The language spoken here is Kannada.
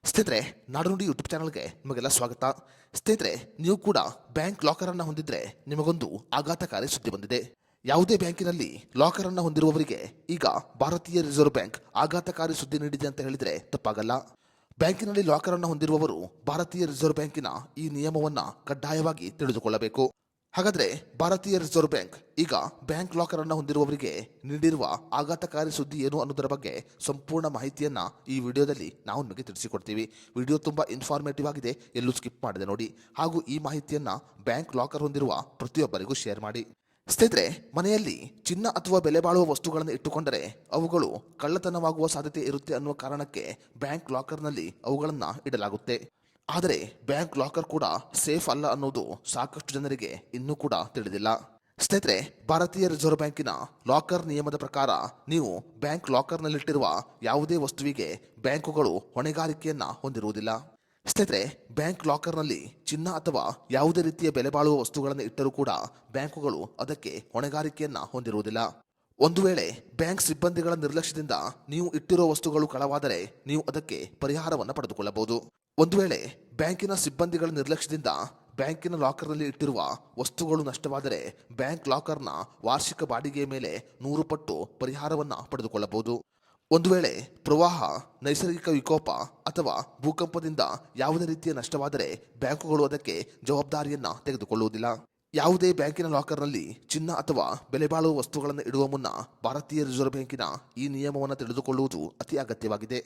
ಸ್ನೇಹಿತರೆ, ನಾಡುನುಡಿ ಯೂಟ್ಯೂಬ್ ಚಾನಲ್ಗೆ ನಿಮಗೆಲ್ಲ ಸ್ವಾಗತ. ಸ್ನೇಹಿತರೆ, ನೀವು ಕೂಡ ಬ್ಯಾಂಕ್ ಲಾಕರ್ ಅನ್ನು ಹೊಂದಿದ್ರೆ ನಿಮಗೊಂದು ಆಘಾತಕಾರಿ ಸುದ್ದಿ ಬಂದಿದೆ. ಯಾವುದೇ ಬ್ಯಾಂಕಿನಲ್ಲಿ ಲಾಕರ್ ಅನ್ನು ಹೊಂದಿರುವವರಿಗೆ ಈಗ ಭಾರತೀಯ ರಿಸರ್ವ್ ಬ್ಯಾಂಕ್ ಆಘಾತಕಾರಿ ಸುದ್ದಿ ನೀಡಿದೆ ಅಂತ ಹೇಳಿದ್ರೆ ತಪ್ಪಾಗಲ್ಲ. ಬ್ಯಾಂಕಿನಲ್ಲಿ ಲಾಕರ್ ಅನ್ನು ಹೊಂದಿರುವವರು ಭಾರತೀಯ ರಿಸರ್ವ್ ಬ್ಯಾಂಕಿನ ಈ ನಿಯಮವನ್ನ ಕಡ್ಡಾಯವಾಗಿ ತಿಳಿದುಕೊಳ್ಳಬೇಕು. ಹಾಗಾದ್ರೆ ಭಾರತೀಯ ರಿಸರ್ವ್ ಬ್ಯಾಂಕ್ ಈಗ ಬ್ಯಾಂಕ್ ಲಾಕರ್ ಅನ್ನು ಹೊಂದಿರುವವರಿಗೆ ನೀಡಿರುವ ಆಘಾತಕಾರಿ ಸುದ್ದಿ ಏನು ಅನ್ನೋದರ ಬಗ್ಗೆ ಸಂಪೂರ್ಣ ಮಾಹಿತಿಯನ್ನ ಈ ವಿಡಿಯೋದಲ್ಲಿ ನಾವು ನಿಮಗೆ ತಿಳಿಸಿಕೊಡ್ತೀವಿ. ವಿಡಿಯೋ ತುಂಬಾ ಇನ್ಫಾರ್ಮೇಟಿವ್ ಆಗಿದೆ, ಎಲ್ಲೂ ಸ್ಕಿಪ್ ಮಾಡದೆ ನೋಡಿ. ಹಾಗೂ ಈ ಮಾಹಿತಿಯನ್ನ ಬ್ಯಾಂಕ್ ಲಾಕರ್ ಹೊಂದಿರುವ ಪ್ರತಿಯೊಬ್ಬರಿಗೂ ಶೇರ್ ಮಾಡಿ. ಸ್ನೇಹಿತರೆ, ಮನೆಯಲ್ಲಿ ಚಿನ್ನ ಅಥವಾ ಬೆಲೆ ಬಾಳುವ ವಸ್ತುಗಳನ್ನು ಇಟ್ಟುಕೊಂಡರೆ ಅವುಗಳು ಕಳ್ಳತನವಾಗುವ ಸಾಧ್ಯತೆ ಇರುತ್ತೆ ಅನ್ನುವ ಕಾರಣಕ್ಕೆ ಬ್ಯಾಂಕ್ ಲಾಕರ್ನಲ್ಲಿ ಅವುಗಳನ್ನು ಇಡಲಾಗುತ್ತೆ. ಆದರೆ ಬ್ಯಾಂಕ್ ಲಾಕರ್ ಕೂಡ ಸೇಫ್ ಅಲ್ಲ ಅನ್ನೋದು ಸಾಕಷ್ಟು ಜನರಿಗೆ ಇನ್ನೂ ಕೂಡ ತಿಳಿದಿಲ್ಲ. ಸ್ನೇಹಿತರೆ, ಭಾರತೀಯ ರಿಸರ್ವ್ ಬ್ಯಾಂಕಿನ ಲಾಕರ್ ನಿಯಮದ ಪ್ರಕಾರ ನೀವು ಬ್ಯಾಂಕ್ ಲಾಕರ್ನಲ್ಲಿಟ್ಟಿರುವ ಯಾವುದೇ ವಸ್ತುವಿಗೆ ಬ್ಯಾಂಕುಗಳು ಹೊಣೆಗಾರಿಕೆಯನ್ನ ಹೊಂದಿರುವುದಿಲ್ಲ. ಸ್ನೇಹಿತರೆ, ಬ್ಯಾಂಕ್ ಲಾಕರ್ನಲ್ಲಿ ಚಿನ್ನ ಅಥವಾ ಯಾವುದೇ ರೀತಿಯ ಬೆಲೆ ಬಾಳುವ ವಸ್ತುಗಳನ್ನು ಇಟ್ಟರೂ ಕೂಡ ಬ್ಯಾಂಕುಗಳು ಅದಕ್ಕೆ ಹೊಣೆಗಾರಿಕೆಯನ್ನ ಹೊಂದಿರುವುದಿಲ್ಲ. ಒಂದು ವೇಳೆ ಬ್ಯಾಂಕ್ ಸಿಬ್ಬಂದಿಗಳ ನಿರ್ಲಕ್ಷ್ಯದಿಂದ ನೀವು ಇಟ್ಟಿರುವ ವಸ್ತುಗಳು ಕಳವಾದರೆ ನೀವು ಅದಕ್ಕೆ ಪರಿಹಾರವನ್ನು ಪಡೆದುಕೊಳ್ಳಬಹುದು. ಒಂದು ವೇಳೆ ಬ್ಯಾಂಕಿನ ಸಿಬ್ಬಂದಿಗಳ ನಿರ್ಲಕ್ಷ್ಯದಿಂದ ಬ್ಯಾಂಕಿನ ಲಾಕರ್ನಲ್ಲಿ ಇಟ್ಟಿರುವ ವಸ್ತುಗಳು ನಷ್ಟವಾದರೆ ಬ್ಯಾಂಕ್ ಲಾಕರ್ನ ವಾರ್ಷಿಕ ಬಾಡಿಗೆಯ ಮೇಲೆ 100 ಪಟ್ಟು ಪರಿಹಾರವನ್ನು ಪಡೆದುಕೊಳ್ಳಬಹುದು. ಒಂದು ವೇಳೆ ಪ್ರವಾಹ, ನೈಸರ್ಗಿಕ ವಿಕೋಪ ಅಥವಾ ಭೂಕಂಪದಿಂದ ಯಾವುದೇ ರೀತಿಯ ನಷ್ಟವಾದರೆ ಬ್ಯಾಂಕುಗಳು ಅದಕ್ಕೆ ಜವಾಬ್ದಾರಿಯನ್ನ ತೆಗೆದುಕೊಳ್ಳುವುದಿಲ್ಲ. ಯಾವುದೇ ಬ್ಯಾಂಕಿನ ಲಾಕರ್ನಲ್ಲಿ ಚಿನ್ನ ಅಥವಾ ಬೆಲೆ ಬಾಳುವ ವಸ್ತುಗಳನ್ನು ಇಡುವ ಮುನ್ನ ಭಾರತೀಯ ರಿಸರ್ವ್ ಬ್ಯಾಂಕಿನ ಈ ನಿಯಮವನ್ನು ತಿಳಿದುಕೊಳ್ಳುವುದು ಅತಿ ಅಗತ್ಯವಾಗಿದೆ.